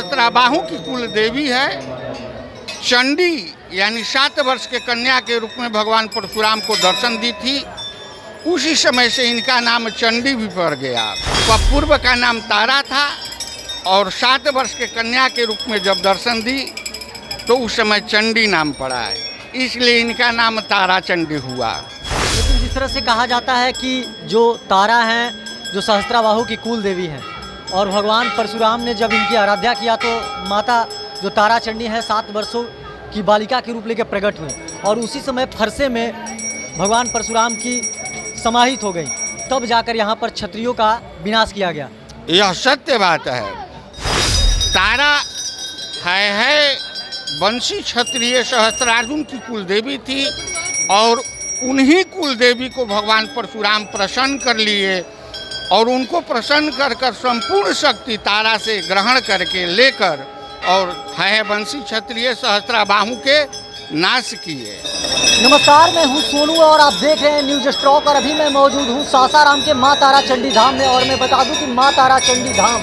सहस्त्राबाहु की कुल देवी है। चंडी यानी 7 वर्ष के कन्या के रूप में भगवान परशुराम को दर्शन दी थी। उसी समय से इनका नाम चंडी भी पड़ गया। पूर्व का नाम तारा था और 7 वर्ष के कन्या के रूप में जब दर्शन दी तो उस समय चंडी नाम पड़ा है, इसलिए इनका नाम तारा चंडी हुआ। लेकिन जिस तरह से कहा जाता है कि जो तारा हैं जो सहस्त्राबाहु की कुल देवी हैं और भगवान परशुराम ने जब इनकी आराध्या किया तो माता जो तारा चंडी है 7 वर्षों की बालिका के रूप लेकर प्रकट हुई और उसी समय फरसे में भगवान परशुराम की समाहित हो गई। तब जाकर यहाँ पर क्षत्रियों का विनाश किया गया। यह सत्य बात है। तारा है वंशी क्षत्रिय सहस्त्रार्जुन की कुल देवी थी और उन्हीं कुल देवी को भगवान परशुराम प्रसन्न कर लिए और उनको प्रसन्न कर कर संपूर्ण शक्ति तारा से ग्रहण करके लेकर और है वंशी क्षत्रिय सहस्त्राबाहु के नाश किए। नमस्कार, मैं हूं सोनू और आप देख रहे हैं न्यूज स्ट्रॉक और अभी मैं मौजूद हूं सासाराम के माँ तारा चंडी धाम में। और मैं बता दूं कि माँ तारा चंडी धाम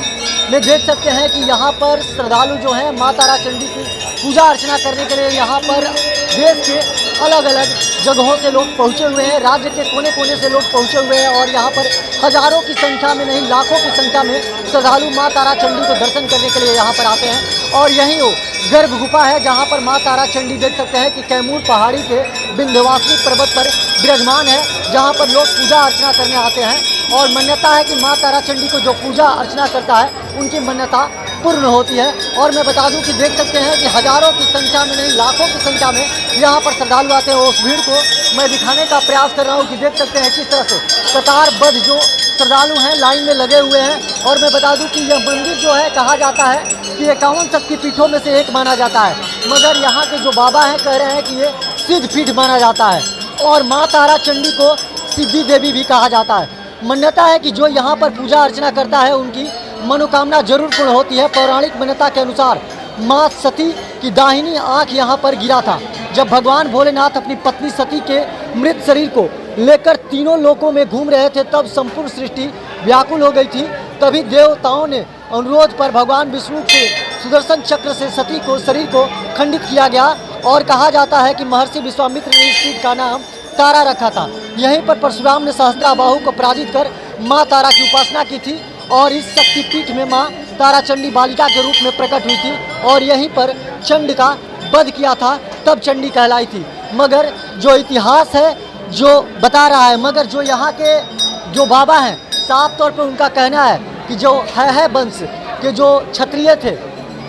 में देख सकते हैं कि यहाँ पर श्रद्धालु जो हैं माँ तारा चंडी की पूजा अर्चना करने के लिए यहाँ पर देश के अलग अलग जगहों से लोग पहुँचे हुए हैं, राज्य के कोने कोने से लोग पहुँचे हुए हैं और यहाँ पर हजारों की संख्या में नहीं लाखों की संख्या में श्रद्धालु माँ तारा चंडी को दर्शन करने के लिए यहाँ पर आते हैं। और यही वो गर्भ गुफा है जहाँ पर माँ तारा चंडी देख सकते हैं कि कैमूर पहाड़ी के विंध्यवासिनी पर्वत पर विराजमान है, जहाँ पर लोग पूजा अर्चना करने आते हैं। और मान्यता है कि माँ तारा चंडी को जो पूजा अर्चना करता है उनकी मान्यता पूर्ण होती है। और मैं बता दूं कि देख सकते हैं कि हजारों की संख्या में नहीं लाखों की संख्या में यहाँ पर श्रद्धालु आते हैं। उस भीड़ को मैं दिखाने का प्रयास कर रहा हूँ कि देख सकते हैं किस तरह से कतारबद्ध जो श्रद्धालु हैं लाइन में लगे हुए हैं। और मैं बता दूं कि यह मंदिर जो है कहा जाता है कि 51 शक्तिपीठों में से एक माना जाता है, मगर यहाँ के जो बाबा हैं कह रहे हैं कि ये सिद्ध पीठ माना जाता है और माँ तारा चंडी को सिद्धि देवी भी कहा जाता है। मान्यता है कि जो यहाँ पर पूजा अर्चना करता है उनकी मनोकामना जरूर पूर्ण होती है। पौराणिक मान्यता के अनुसार माँ सती की दाहिनी आंख यहाँ पर गिरा था जब भगवान भोलेनाथ अपनी पत्नी सती के मृत शरीर को लेकर तीनों लोकों में घूम रहे थे। तब संपूर्ण सृष्टि व्याकुल हो गई थी। तभी देवताओं ने अनुरोध पर भगवान विष्णु के सुदर्शन चक्र से सती को शरीर को खंडित किया गया और कहा जाता है कि महर्षि विश्वामित्र ने इस पीठ का नाम तारा रखा था। यहीं पर परशुराम ने सहस्त्राबाहु को पराजित कर माँ तारा की उपासना की थी और इस शक्तिपीठ में माँ तारा चंडी बालिका के रूप में प्रकट हुई थी और यहीं पर चंड का वध किया था, तब चंडी कहलाई थी। मगर जो इतिहास है जो बता रहा है, मगर जो यहाँ के जो बाबा हैं साफ तौर पर उनका कहना है कि जो है वंश के जो क्षत्रिय थे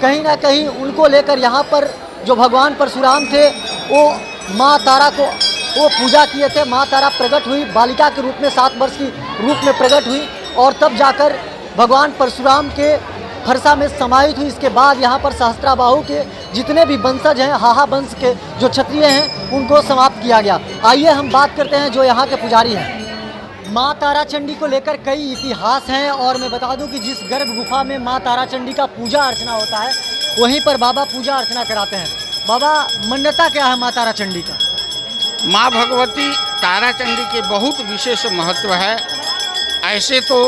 कहीं ना कहीं उनको लेकर यहाँ पर जो भगवान परशुराम थे वो माँ तारा को वो पूजा किए थे। माँ तारा प्रकट हुई बालिका के रूप में 7 वर्ष की रूप में प्रकट हुई और तब जाकर भगवान परशुराम के फरसा में समाहित हुई। इसके बाद यहाँ पर सहस्त्राबाहु के जितने भी वंशज हैं हाहा वंश के जो क्षत्रिय हैं उनको समाप्त किया गया। आइए हम बात करते हैं जो यहाँ के पुजारी हैं। माँ तारा चंडी को लेकर कई इतिहास हैं और मैं बता दूं कि जिस गर्भ गुफा में माँ तारा चंडी का पूजा अर्चना होता है वहीं पर बाबा पूजा अर्चना कराते हैं। बाबा, मान्यता क्या है माँ तारा चंडी का? माँ भगवती तारा चंडी के बहुत विशेष महत्व है। ऐसे तो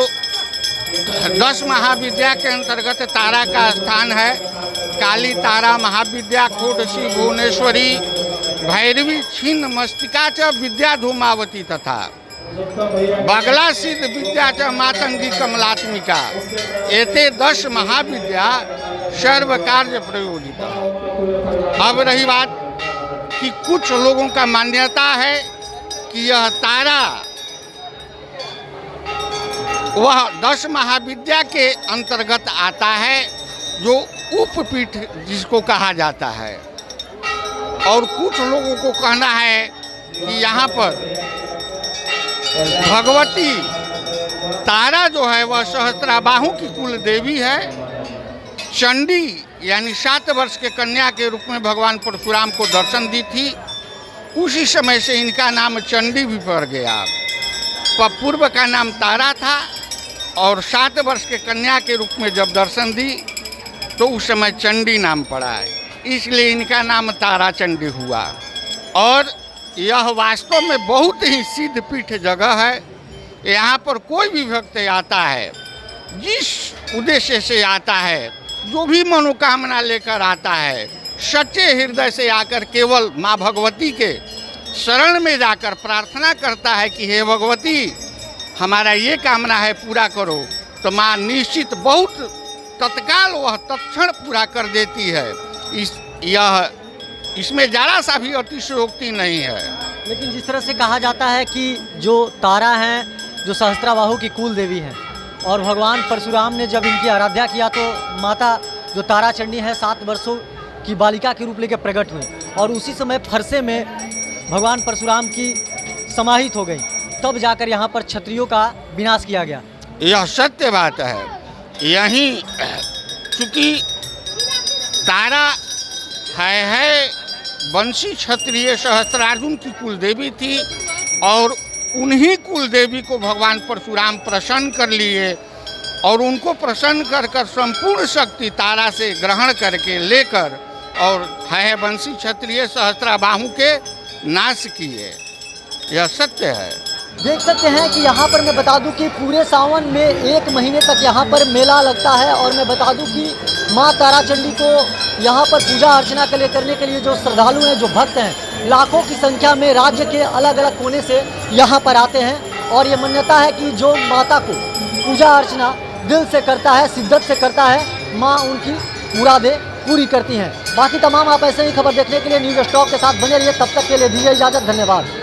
10 महाविद्या के अंतर्गत तारा का स्थान है। काली तारा महाविद्या खोडसी भुवनेश्वरी भैरवी छिन्न मस्तिका च विद्या धूमावती तथा बगला सिद्ध विद्या च मातंगी कमलात्मिका एते 10 महाविद्या सर्व कार्य प्रयोजिता। अब रही बात कि कुछ लोगों का मान्यता है कि यह तारा वह 10 महाविद्या के अंतर्गत आता है जो उपपीठ जिसको कहा जाता है। और कुछ लोगों को कहना है कि यहाँ पर भगवती तारा जो है वह सहस्त्राबाहु की कुल देवी है। चंडी यानी 7 वर्ष के कन्या के रूप में भगवान परशुराम को दर्शन दी थी। उसी समय से इनका नाम चंडी भी पड़ गया। पूर्व का नाम तारा था और 7 वर्ष के कन्या के रूप में जब दर्शन दी तो उस समय चंडी नाम पड़ा है, इसलिए इनका नाम तारा चंडी हुआ। और यह वास्तव में बहुत ही सिद्ध पीठ जगह है। यहाँ पर कोई भी भक्त आता है जिस उद्देश्य से आता है जो भी मनोकामना लेकर आता है सच्चे हृदय से आकर केवल माँ भगवती के शरण में जाकर प्रार्थना करता है कि हे भगवती हमारा ये कामना है पूरा करो, तो माँ निश्चित बहुत तत्काल वह तत्क्षण पूरा कर देती है। इसमें ज़रा सा भी अतिशयोक्ति नहीं है। लेकिन जिस तरह से कहा जाता है कि जो तारा हैं जो सहस्त्राबाहु की कुल देवी हैं और भगवान परशुराम ने जब इनकी आराधना किया तो माता जो तारा चंडी है 7 वर्षों की बालिका के रूप लेकर प्रकट हुई और उसी समय फरसे में भगवान परशुराम की समाहित हो गई, तब जाकर यहाँ पर क्षत्रियों का विनाश किया गया। यह सत्य बात है। यहीं चूँकि तारा है वंशी क्षत्रिय सहस्त्रार्जुन की कुल देवी थी और उन्हीं कुल देवी को भगवान परशुराम प्रसन्न कर लिए और उनको प्रसन्न कर कर संपूर्ण शक्ति तारा से ग्रहण करके लेकर और है वंशी क्षत्रिय सहस्त्राबाहु के नाश किए। यह सत्य है। देख सकते हैं कि यहाँ पर मैं बता दूं कि पूरे सावन में 1 महीने तक यहाँ पर मेला लगता है और मैं बता दूं कि माँ तारा चंडी को यहाँ पर पूजा अर्चना करने के लिए जो श्रद्धालु हैं, जो भक्त हैं, लाखों की संख्या में राज्य के अलग अलग कोने से यहाँ पर आते हैं और ये मान्यता है कि जो माता को पूजा अर्चना दिल से करता है, शिद्दत से करता है, माँ उनकी मुरादें पूरी करती हैं। बाकी तमाम आप ऐसे ही खबर देखने के लिए न्यूज़ स्टॉक के साथ बने रहिए। तब तक के लिए दीजिए इजाज़त। धन्यवाद।